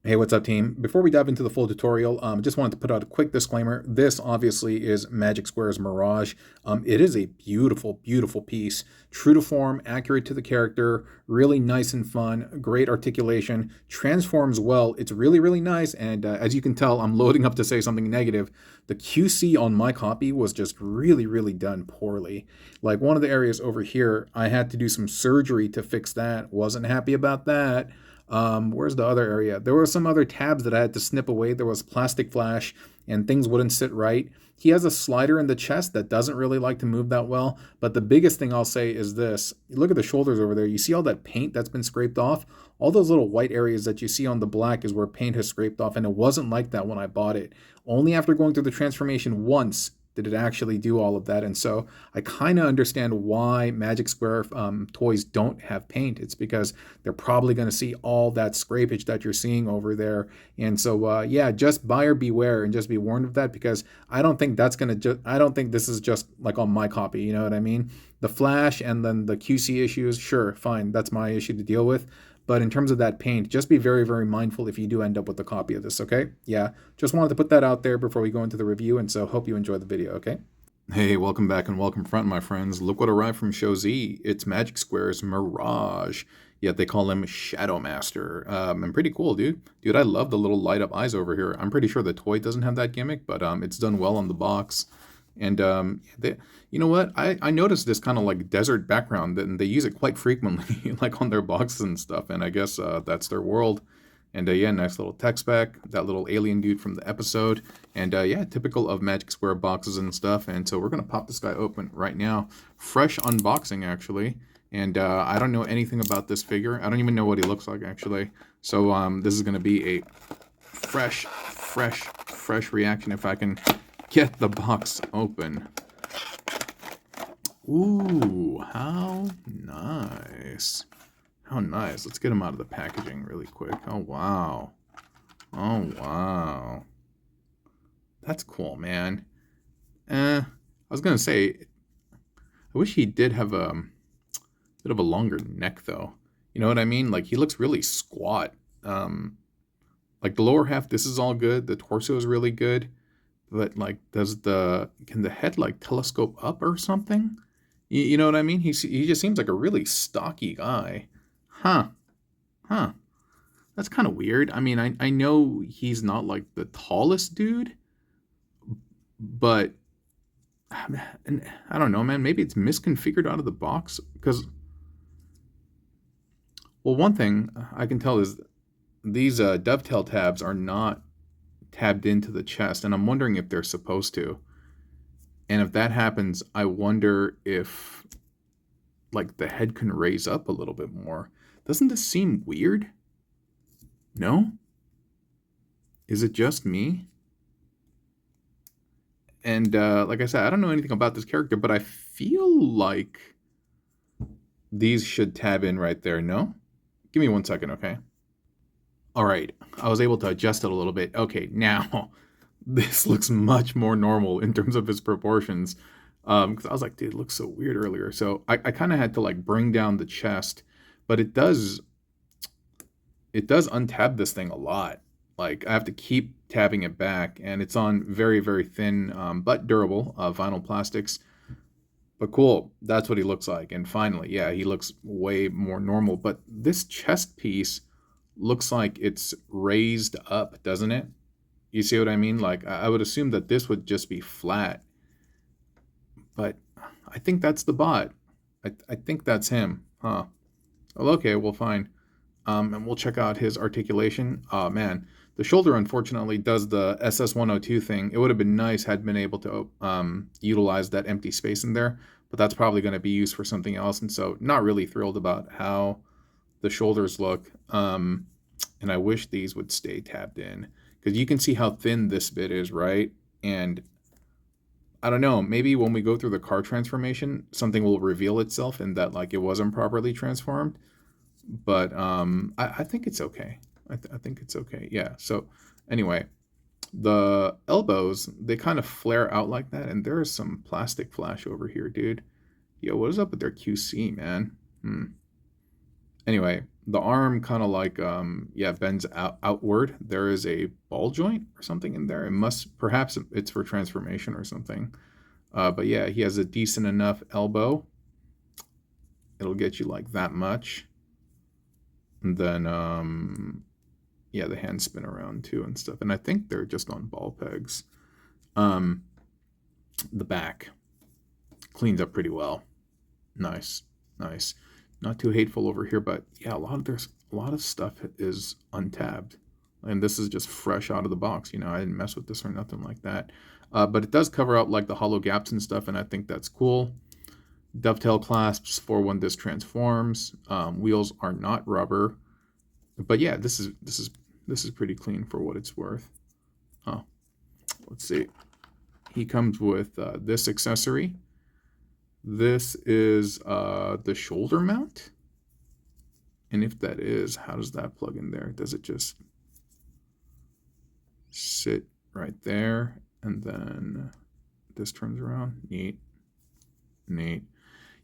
Hey, what's up, team? Before we dive into the full tutorial, just wanted to put out a quick disclaimer. This obviously is Magic Square's Mirage. It is a beautiful, beautiful piece. True to form, accurate to the character, really nice and fun, great articulation, transforms well. It's really, really nice. And as you can tell, I'm loading up to say something negative. The QC on my copy was just really, really done poorly. Like one of the areas over here, I had to do some surgery to fix that. Wasn't happy about that. Where's the other area? There were some other tabs that I had to snip away. There was plastic flash and things wouldn't sit right. He has a slider in the chest that doesn't really like to move that well. But the biggest thing I'll say is this. Look at the shoulders over there. You see all that paint that's been scraped off? All those little white areas that you see on the black is where paint has scraped off. And it wasn't like that when I bought it. Only after going through the transformation once did it actually do all of that. And so I kind of understand why Magic Square toys don't have paint. It's because they're probably going to see all that scrapage that you're seeing over there. And so, yeah, just buyer beware and just be warned of that, because I don't think that's going to I don't think this is just like on my copy. You know what I mean? The flash and then the QC issues, sure, fine. That's my issue to deal with. But in terms of that paint, just be very, very mindful if you do end up with a copy of this, okay? Yeah, just wanted to put that out there before we go into the review, and so hope you enjoy the video, okay? Hey, welcome back and welcome front, my friends. Look what arrived from Show Z. It's Magic Square's Mirage, yet they call him Shadow Master. And pretty cool, dude. Dude, I love the little light up eyes over here. I'm pretty sure the toy doesn't have that gimmick, but it's done well on the box. And you know what? I noticed this kind of like desert background, and they use it quite frequently, like on their boxes and stuff. And I guess that's their world. And yeah, nice little tech spec, that little alien dude from the episode. And yeah, typical of Magic Square boxes and stuff. And so we're going to pop this guy open right now. Fresh unboxing, actually. And I don't know anything about this figure. I don't even know what he looks like, actually. So this is going to be a fresh reaction if I can get the box open. Ooh, how nice. How nice. Let's get him out of the packaging really quick. Oh, wow. Oh, wow. That's cool, man. I was going to say, I wish he did have a bit of a longer neck, though. You know what I mean? Like, he looks really squat. Like, the lower half, this is all good. The torso is really good. But, like, can the head, like, telescope up or something? You know what I mean? He just seems like a really stocky guy. Huh. That's kind of weird. I mean, I know he's not, like, the tallest dude. But, and I don't know, man. Maybe it's misconfigured out of the box. Because, well, one thing I can tell is these dovetail tabs are not tabbed into the chest, and I'm wondering if they're supposed to. And if that happens, I wonder if like the head can raise up a little bit more. Doesn't this seem weird? No? Is it just me? And like I said, I don't know anything about this character, but I feel like these should tab in right there, no? Give me 1 second, okay? All right, I was able to adjust it a little bit. Okay, now this looks much more normal in terms of its proportions. Because I was like, dude, it looks so weird earlier. So I kind of had to like bring down the chest, but it does untab this thing a lot. Like I have to keep tabbing it back, and it's on very, very thin but durable vinyl plastics. But cool, that's what he looks like. And finally, yeah, he looks way more normal. But this chest piece looks like it's raised up, doesn't it? You see what I mean? Like, I would assume that this would just be flat. But I think that's the bot. I think that's him. Huh. Well, okay, well, fine. And we'll check out his articulation. Oh, man. The shoulder, unfortunately, does the SS102 thing. It would have been nice had been able to utilize that empty space in there. But that's probably going to be used for something else. And so not really thrilled about how the shoulders look. And I wish these would stay tabbed in. Because you can see how thin this bit is, right? And I don't know, maybe when we go through the car transformation, something will reveal itself and that like it wasn't properly transformed. But I think it's okay. I think it's okay. Yeah. So anyway, the elbows, they kind of flare out like that. And there is some plastic flash over here, dude. Yo, what is up with their QC, man? Anyway, The arm kind of like yeah, bends outward. There is a ball joint or something in there. It must, perhaps it's for transformation or something. But yeah, he has a decent enough elbow. It'll get you like that much. And then yeah, the hands spin around too and stuff. And I think they're just on ball pegs. The back cleans up pretty well. Nice, nice. Not too hateful over here, but yeah, there's a lot of stuff is untabbed, and this is just fresh out of the box. You know, I didn't mess with this or nothing like that. But it does cover up like the hollow gaps and stuff, and I think that's cool. Dovetail clasps for when this transforms. Wheels are not rubber, but yeah, this is pretty clean for what it's worth. Oh, let's see. He comes with this accessory. This is the shoulder mount. And if that is, how does that plug in there? Does it just sit right there? And then this turns around. Neat. Neat.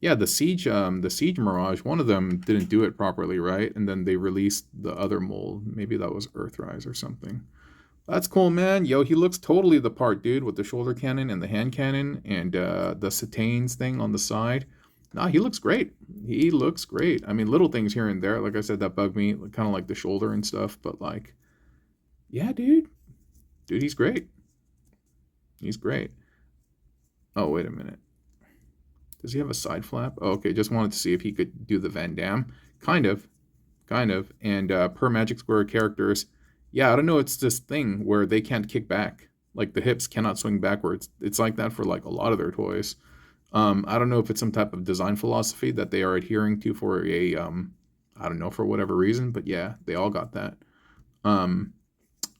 Yeah, the Siege Mirage, one of them didn't do it properly, right? And then they released the other mold. Maybe that was Earthrise or something. That's cool, man. Yo, he looks totally the part, dude, with the shoulder cannon and the hand cannon and the satanes thing on the side. Nah, he looks great. He looks great. I mean, little things here and there, like I said, that bug me, kind of like the shoulder and stuff. But like, yeah, dude, he's great. He's great. Oh, wait a minute. Does he have a side flap? Oh, okay, just wanted to see if he could do the Van Damme. Kind of. And per Magic Square characters, yeah, I don't know, it's this thing where they can't kick back. Like the hips cannot swing backwards. It's like that for like a lot of their toys. I don't know if it's some type of design philosophy that they are adhering to for a, I don't know, for whatever reason, but yeah, they all got that.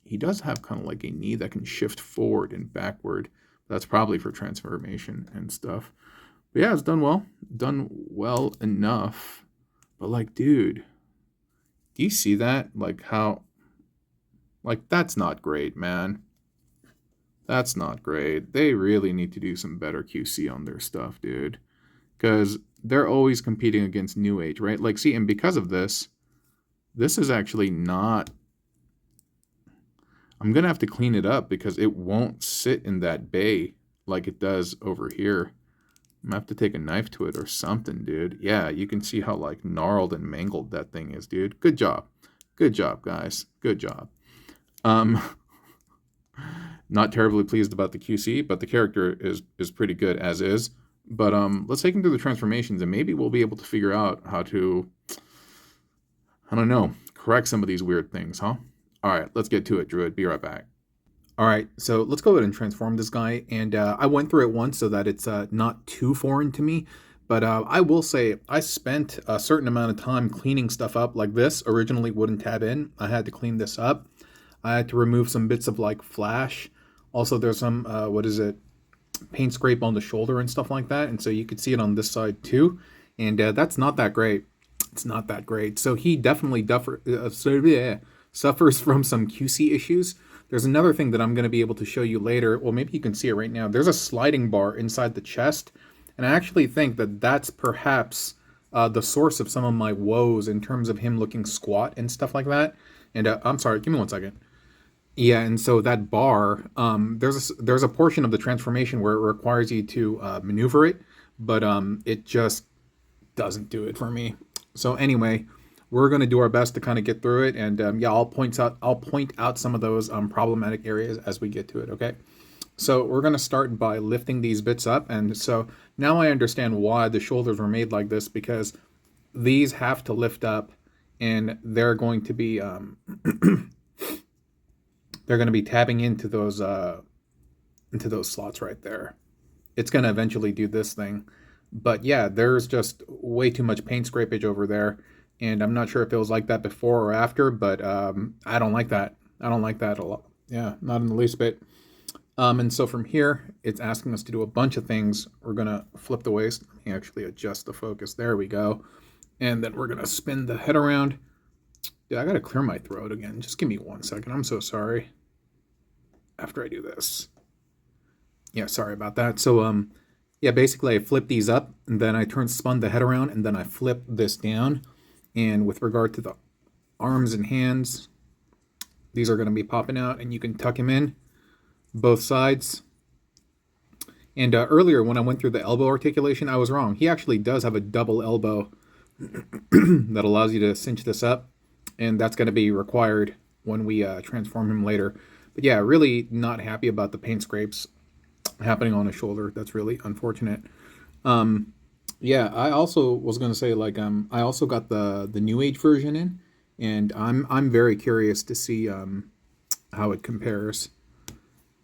He does have kind of like a knee that can shift forward and backward. That's probably for transformation and stuff. But yeah, it's done well enough. But like, dude, do you see that? Like how, like, that's not great, man. That's not great. They really need to do some better QC on their stuff, dude. Because they're always competing against New Age, right? Like, see, and because of this is actually not... I'm going to have to clean it up because it won't sit in that bay like it does over here. I'm going to have to take a knife to it or something, dude. Yeah, you can see how, like, gnarled and mangled that thing is, dude. Good job. Good job, guys. Good job. Not terribly pleased about the QC, but the character is pretty good as is. But let's take him through the transformations, and maybe we'll be able to figure out how to, I don't know, correct some of these weird things, huh? All right, let's get to it, Druid. Be right back. All right, so let's go ahead and transform this guy. And I went through it once so that it's not too foreign to me. But I will say I spent a certain amount of time cleaning stuff up. Like this originally wouldn't tab in. I had to clean this up. I had to remove some bits of like flash. Also, there's some, paint scrape on the shoulder and stuff like that. And so you could see it on this side too. And that's not that great. It's not that great. So he definitely suffers from some QC issues. There's another thing that I'm going to be able to show you later. Well, maybe you can see it right now. There's a sliding bar inside the chest. And I actually think that that's perhaps the source of some of my woes in terms of him looking squat and stuff like that. And I'm sorry, give me 1 second. Yeah, and so that bar, there's a portion of the transformation where it requires you to maneuver it, but it just doesn't do it for me. So anyway, we're going to do our best to kind of get through it, and yeah, I'll point out some of those problematic areas as we get to it. Okay, so we're going to start by lifting these bits up, and so now I understand why the shoulders were made like this, because these have to lift up, and they're going to be they're going to be tabbing into those slots right there. It's going to eventually do this thing. But yeah, there's just way too much paint scrapage over there. And I'm not sure if it was like that before or after, but I don't like that. I don't like that a lot. Yeah, not in the least bit. And so from here, it's asking us to do a bunch of things. We're going to flip the waist. Let me actually adjust the focus. There we go. And then we're going to spin the head around. Dude, I got to clear my throat again. Just give me 1 second. I'm so sorry. After I do this. Yeah, sorry about that. So, yeah, basically I flip these up, and then I spun the head around, and then I flip this down. And with regard to the arms and hands, these are going to be popping out, and you can tuck them in both sides. And earlier when I went through the elbow articulation, I was wrong. He actually does have a double elbow that allows you to cinch this up, and that's going to be required when we transform him later. But yeah, really not happy about the paint scrapes happening on his shoulder. That's really unfortunate. Yeah, I also was going to say, like, I also got the New Age version in, and I'm very curious to see how it compares.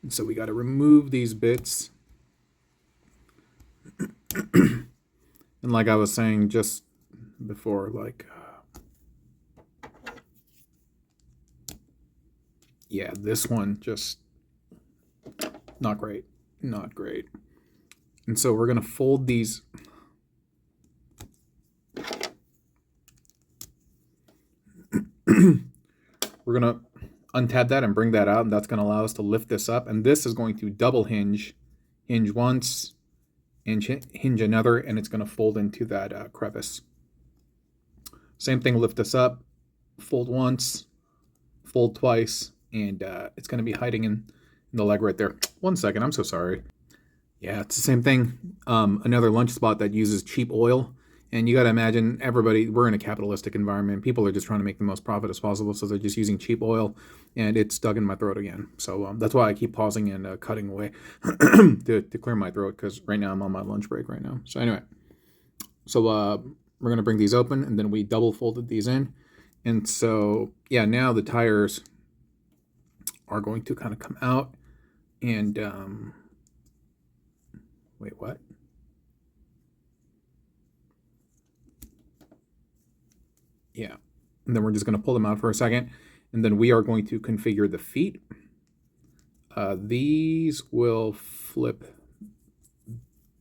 And so we got to remove these bits. And like I was saying just before, like, yeah, this one just not great, not great. And so we're going to fold these. We're going to untab that and bring that out, and that's going to allow us to lift this up. And this is going to double hinge once, hinge another, and it's going to fold into that crevice. Same thing, lift this up, fold once, fold twice, and it's going to be hiding in the leg right there. 1 second, I'm so sorry. Yeah, it's the same thing. Another lunch spot that uses cheap oil. And you got to imagine, everybody, we're in a capitalistic environment. People are just trying to make the most profit as possible, so they're just using cheap oil, and it's stuck in my throat again. So that's why I keep pausing and cutting away to clear my throat, because right now I'm on my lunch break right now. So anyway, so we're going to bring these open, and then we double folded these in. And so, yeah, now the tires are going to kind of come out, and wait, what? Yeah, and then we're just going to pull them out for a second, and then we are going to configure the feet. These will flip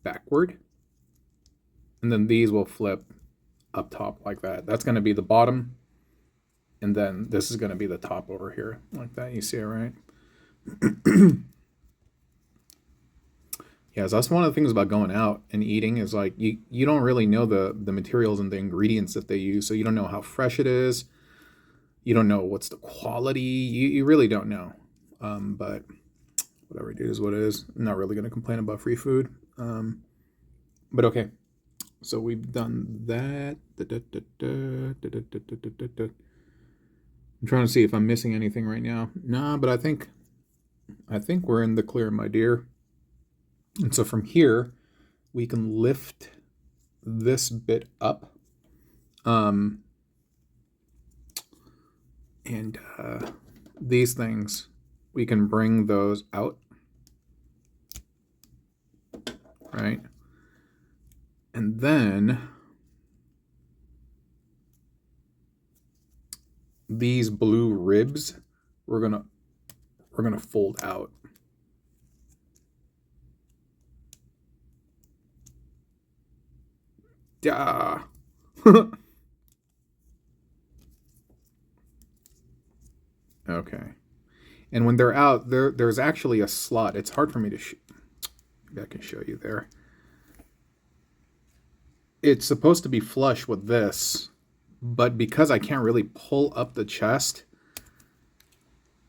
backward, and then these will flip up top like that. That's going to be the bottom, and then this is going to be the top over here like that. You see it, right? Yeah, so that's one of the things about going out and eating is, like, you don't really know the materials and the ingredients that they use, so you don't know how fresh it is. You don't know what's the quality. You really don't know. But whatever it is, what it is. I'm not really going to complain about free food. But okay, so we've done that. I'm trying to see if I'm missing anything right now. Nah, but I think we're in the clear, my dear. And so from here, we can lift this bit up. And these things, we can bring those out. Right? And then these blue ribs, we're gonna fold out. Yeah. Okay. And when they're out, there's actually a slot. It's hard for me to maybe I can show you there. It's supposed to be flush with this, but because I can't really pull up the chest,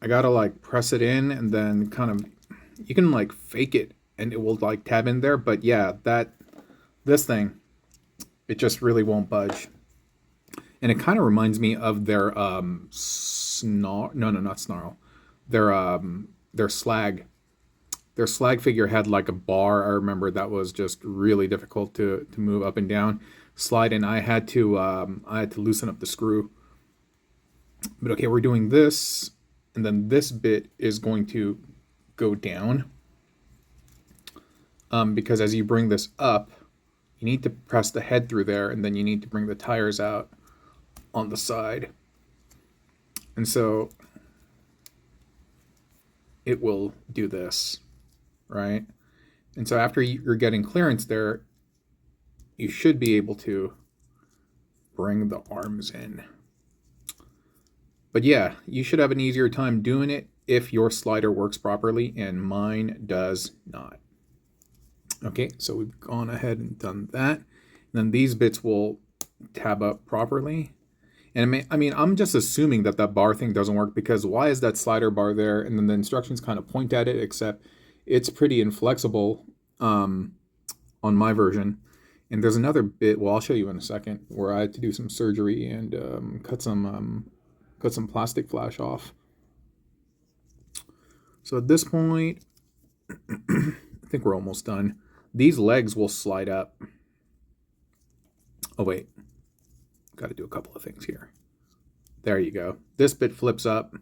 I gotta, like, press it in, and then kind of, you can, like, fake it and it will, like, tab in there. But yeah, this thing, it just really won't budge. And it kind of reminds me of their not snarl. Their slag. Their slag figure had, like, a bar. I remember that was just really difficult to move up and down, slide, and I had to loosen up the screw. But okay, we're doing this, and then this bit is going to go down, because as you bring this up, you need to press the head through there, and then you need to bring the tires out on the side. And so it will do this, right? And so after you're getting clearance there, you should be able to bring the arms in. But yeah, you should have an easier time doing it if your slider works properly, and mine does not. Okay, so we've gone ahead and done that. And then these bits will tab up properly. And I mean, I'm just assuming that that bar thing doesn't work, because why is that slider bar there? And then the instructions kind of point at it, except it's pretty inflexible on my version. And there's another bit, well, I'll show you in a second, where I had to do some surgery and cut some plastic flash off. So at this point, I think we're almost done. These legs will slide up. Oh, wait. Got to do a couple of things here. There you go. This bit flips up.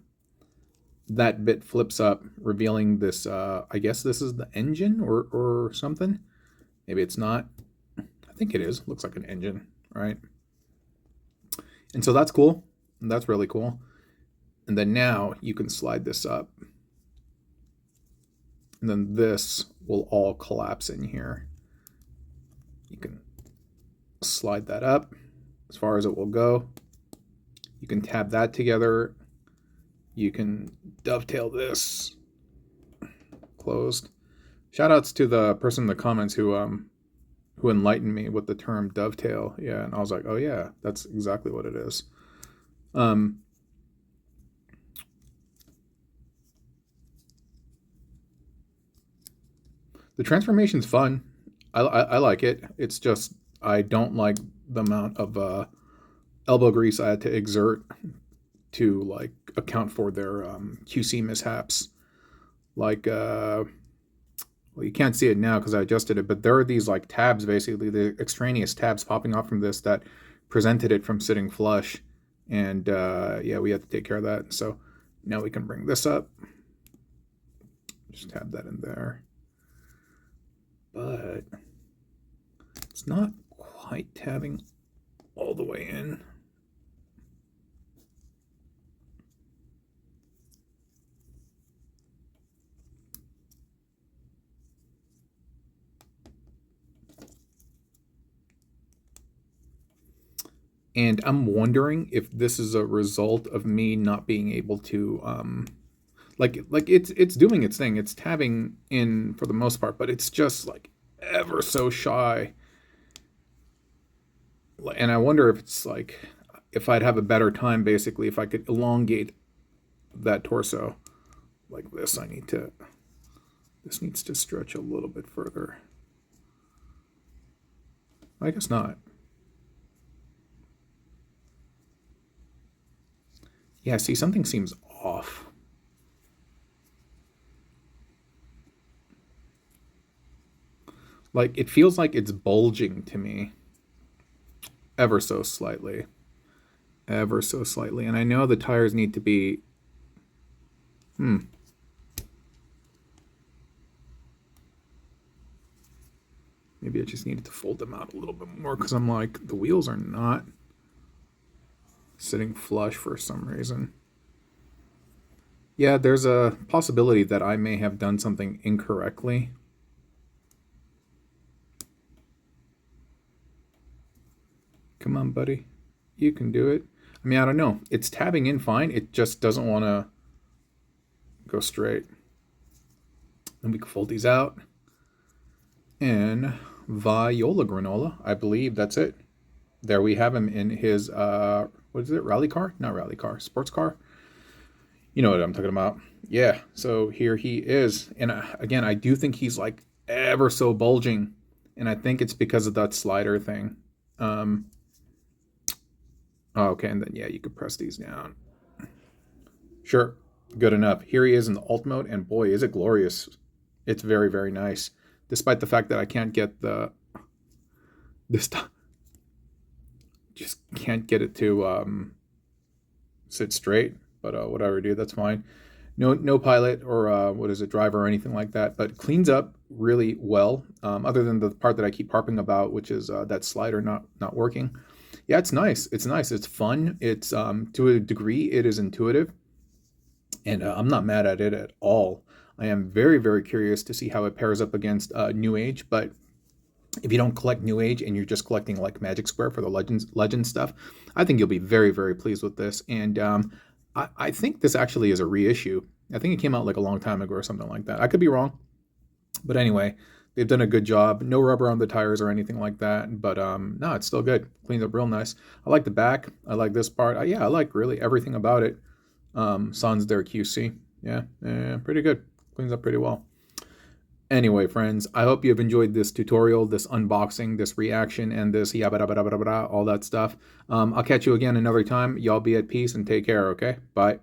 That bit flips up, revealing this, I guess this is the engine or something. Maybe it's not. I think it is. Looks like an engine, right? And so that's cool. That's really cool. And then now you can slide this up. And then this will all collapse in here. You can slide that up as far as it will go. You can tab that together. You can dovetail this closed. Shout outs to the person in the comments who enlightened me with the term dovetail. Yeah, and I was like, oh yeah, that's exactly what it is. The transformation's fun. I like it. It's just I don't like the amount of elbow grease I had to exert to like account for their QC mishaps. Like, well, you can't see it now because I adjusted it, but there are these like tabs, basically the extraneous tabs popping off from this that prevented it from sitting flush. And yeah, we had to take care of that. So now we can bring this up. Just tab that in there. But it's not quite tabbing all the way in. And I'm wondering if this is a result of me not being able to like it's doing its thing. It's tabbing in for the most part, but it's just like ever so shy. And I wonder if it's like, if I'd have a better time, basically, if I could elongate that torso like this. This needs to stretch a little bit further. I guess not. Yeah, see, something seems off. Like, it feels like it's bulging to me ever so slightly. Ever so slightly. And I know the tires need to be... Maybe I just needed to fold them out a little bit more, because I'm like, the wheels are not sitting flush for some reason. Yeah, there's a possibility that I may have done something incorrectly. Come on, buddy. You can do it. I mean, I don't know. It's tabbing in fine. It just doesn't want to go straight. Then we can fold these out. And Viola Granola, I believe that's it. There we have him in his, what is it, rally car? Not rally car, sports car. You know what I'm talking about. Yeah, so here he is. And again, I do think he's like ever so bulging. And I think it's because of that slider thing. Okay, and then, yeah, you could press these down. Sure, good enough. Here he is in the alt mode, and boy, is it glorious. It's very, very nice. Despite the fact that I can't get just can't get it to sit straight, but whatever, dude, that's fine. No pilot or what is it, driver or anything like that, but cleans up really well, other than the part that I keep harping about, which is that slider not working. Yeah, it's nice. It's nice. It's fun. It's to a degree, it is intuitive, and I'm not mad at it at all. I am very, very curious to see how it pairs up against New Age, but if you don't collect New Age and you're just collecting like Magic Square for the legend stuff, I think you'll be very, very pleased with this. And I think this actually is a reissue. I think it came out like a long time ago or something like that. I could be wrong. But anyway, They've done a good job. No rubber on the tires or anything like that, but no, it's still good. Cleans up real nice. I like the back. I like this part. Yeah, I like really everything about it. Sans their QC. Yeah, pretty good. Cleans up pretty well. Anyway, friends, I hope you have enjoyed this tutorial, this unboxing, this reaction, and this all that stuff. I'll catch you again another time. Y'all be at peace and take care, okay? Bye.